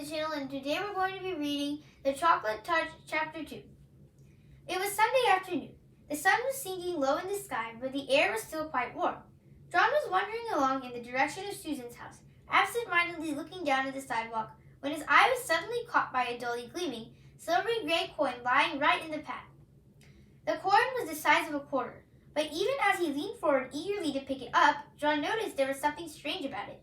the channel, and today we're going to be reading The Chocolate Touch Chapter 2. It was Sunday afternoon. The sun was sinking low in the sky, but the air was still quite warm. John was wandering along in the direction of Susan's house, absent-mindedly looking down at the sidewalk, when his eye was suddenly caught by a dully gleaming, silvery gray coin lying right in the path. The coin was the size of a quarter, but even as he leaned forward eagerly to pick it up, John noticed there was something strange about it.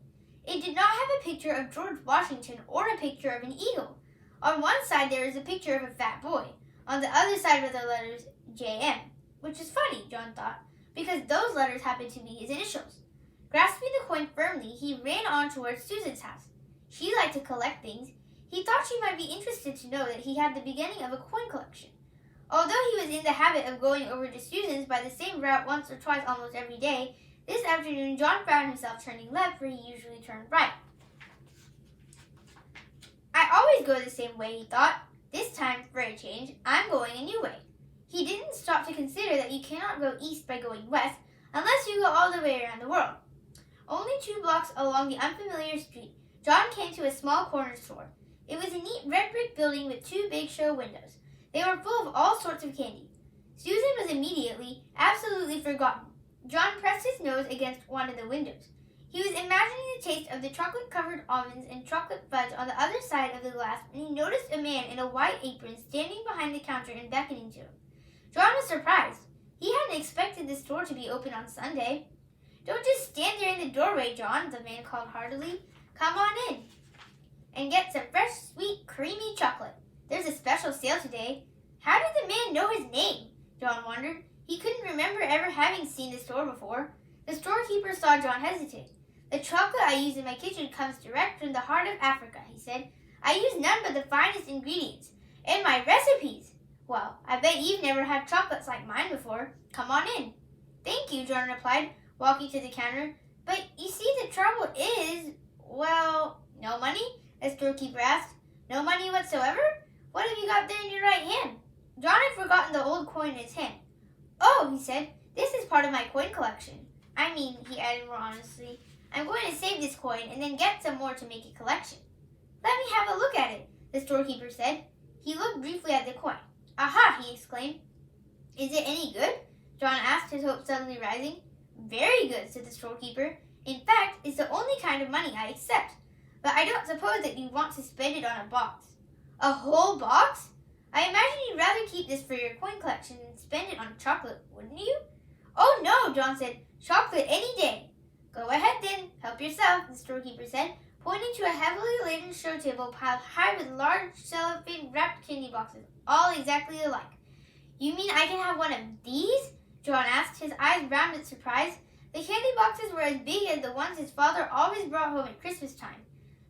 It did not have a picture of George Washington or a picture of an eagle. On one side there was a picture of a fat boy. On the other side were the letters J.M., which is funny, John thought, because those letters happened to be his initials. Grasping the coin firmly, he ran on towards Susan's house. She liked to collect things. He thought she might be interested to know that he had the beginning of a coin collection. Although he was in the habit of going over to Susan's by the same route once or twice almost every day, this afternoon John found himself turning left where he usually turned right. I always go the same way, he thought. This time, for a change, I'm going a new way. He didn't stop to consider that you cannot go east by going west unless you go all the way around the world. Only 2 blocks along the unfamiliar street, John came to a small corner store. It was a neat red brick building with 2 big show windows. They were full of all sorts of candy. Susan was immediately, absolutely forgotten. John pressed his nose against one of the windows. He was imagining the taste of the chocolate-covered almonds and chocolate fudge on the other side of the glass when he noticed a man in a white apron standing behind the counter and beckoning to him. John was surprised. He hadn't expected the store to be open on Sunday. "Don't just stand there in the doorway, John," the man called heartily. "Come on in and get some fresh, sweet, creamy chocolate. There's a special sale today." How did the man know his name? John wondered. He couldn't remember ever having seen the store before. The storekeeper saw John hesitate. "The chocolate I use in my kitchen comes direct from the heart of Africa," he said. "I use none but the finest ingredients. And my recipes! Well, I bet you've never had chocolates like mine before. Come on in." "Thank you," John replied, walking to the counter. "But you see, the trouble is, well..." "No money?" the storekeeper asked. "No money whatsoever? What have you got there in your right hand?" John had forgotten the old coin in his hand. "Oh," he said, "this is part of my coin collection. I mean," he added more honestly, "I'm going to save this coin and then get some more to make a collection." "Let me have a look at it," the storekeeper said. He looked briefly at the coin. "Aha!" he exclaimed. "Is it any good?" John asked, his hopes suddenly rising. "Very good," said the storekeeper. "In fact, it's the only kind of money I accept. But I don't suppose that you want to spend it on a box." "A whole box? I imagine you'd rather keep this for your coin collection than spend it on chocolate, wouldn't you?" "Oh, no," John said. "Chocolate any day." "Go ahead then. Help yourself," the storekeeper said, pointing to a heavily laden show table piled high with large cellophane-wrapped candy boxes, all exactly alike. "You mean I can have one of these?" John asked, his eyes round with surprise. The candy boxes were as big as the ones his father always brought home at Christmas time.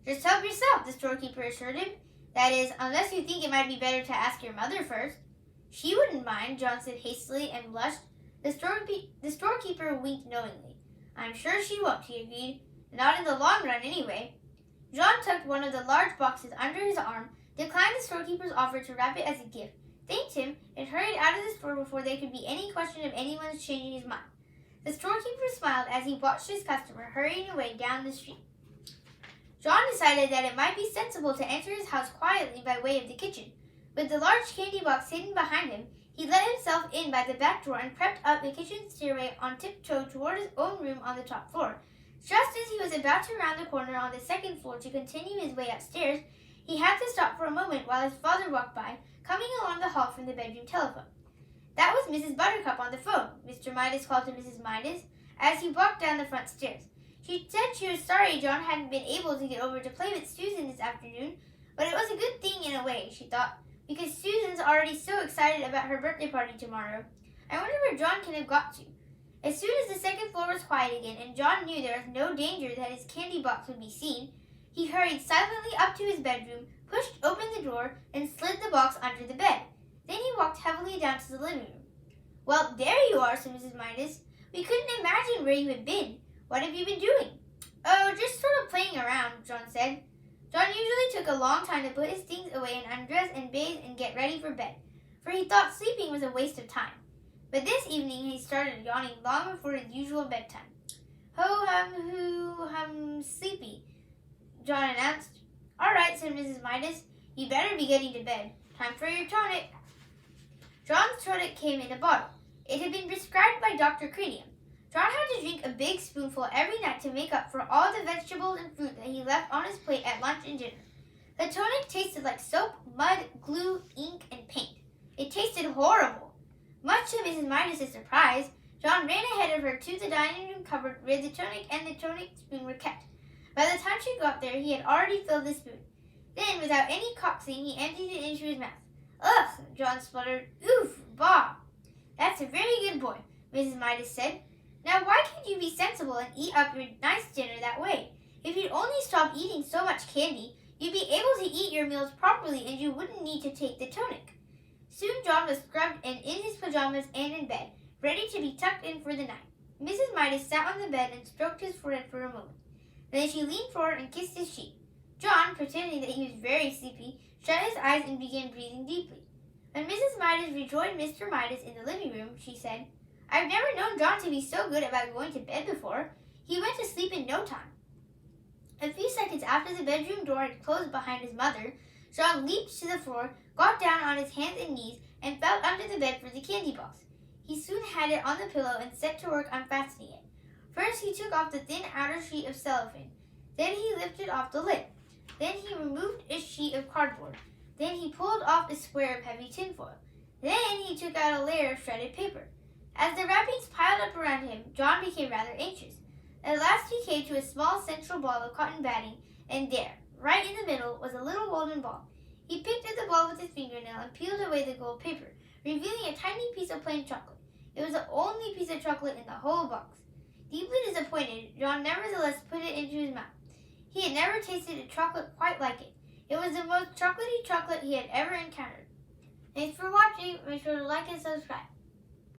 "Just help yourself," the storekeeper assured him. "That is, unless you think it might be better to ask your mother first." "She wouldn't mind," John said hastily and blushed. The storekeeper winked knowingly. "I'm sure she won't," he agreed. "Not in the long run, anyway." John tucked one of the large boxes under his arm, declined the storekeeper's offer to wrap it as a gift, thanked him, and hurried out of the store before there could be any question of anyone's changing his mind. The storekeeper smiled as he watched his customer hurrying away down the street. John decided that it might be sensible to enter his house quietly by way of the kitchen. With the large candy box hidden behind him, he let himself in by the back door and crept up the kitchen stairway on tiptoe toward his own room on the top floor. Just as he was about to round the corner on the second floor to continue his way upstairs, he had to stop for a moment while his father walked by, coming along the hall from the bedroom telephone. That was Mrs. Buttercup on the phone, Mr. Midas called to Mrs. Midas as he walked down the front stairs. She said she was sorry John hadn't been able to get over to play with Susan this afternoon, but it was a good thing in a way, she thought, because Susan's already so excited about her birthday party tomorrow. I wonder where John can have got to. As soon as the second floor was quiet again and John knew there was no danger that his candy box would be seen, he hurried silently up to his bedroom, pushed open the door, and slid the box under the bed. Then he walked heavily down to the living room. "Well, there you are," said Mrs. Midas. "We couldn't imagine where you had been. What have you been doing?" "Oh, just sort of playing around," John said. John usually took a long time to put his things away and undress and bathe and get ready for bed, for he thought sleeping was a waste of time. But this evening he started yawning long before his usual bedtime. "Ho-hum, hoo-hum, sleepy," John announced. "Are "All right," said Mrs. Midas. "You better be getting to bed. Time for your tonic." John's tonic came in a bottle. It had been prescribed by Dr. Cranium. John had to drink a big spoonful every night to make up for all the vegetables and fruit that he left on his plate at lunch and dinner. The tonic tasted like soap, mud, glue, ink, and paint. It tasted horrible. Much to Mrs. Midas' surprise, John ran ahead of her to the dining room cupboard where the tonic and the tonic spoon were kept. By the time she got there, he had already filled the spoon. Then, without any coaxing, he emptied it into his mouth. "Ugh," John spluttered. "Oof, bah." "That's a very good boy," Mrs. Midas said. "Now why can't you be sensible and eat up your nice dinner that way? If you'd only stop eating so much candy, you'd be able to eat your meals properly and you wouldn't need to take the tonic." Soon John was scrubbed and in his pajamas and in bed, ready to be tucked in for the night. Mrs. Midas sat on the bed and stroked his forehead for a moment. Then she leaned forward and kissed his cheek. John, pretending that he was very sleepy, shut his eyes and began breathing deeply. When Mrs. Midas rejoined Mr. Midas in the living room, she said, "I've never known John to be so good about going to bed before. He went to sleep in no time." A few seconds after the bedroom door had closed behind his mother, John leaped to the floor, got down on his hands and knees, and felt under the bed for the candy box. He soon had it on the pillow and set to work unfastening it. First, he took off the thin outer sheet of cellophane. Then he lifted off the lid. Then he removed a sheet of cardboard. Then he pulled off a square of heavy tinfoil. Then he took out a layer of shredded paper. As the wrappings piled up around him, John became rather anxious. At last he came to a small central ball of cotton batting, and there, right in the middle, was a little golden ball. He picked at the ball with his fingernail and peeled away the gold paper, revealing a tiny piece of plain chocolate. It was the only piece of chocolate in the whole box. Deeply disappointed, John nevertheless put it into his mouth. He had never tasted a chocolate quite like it. It was the most chocolatey chocolate he had ever encountered. Thanks for watching. Make sure to like and subscribe.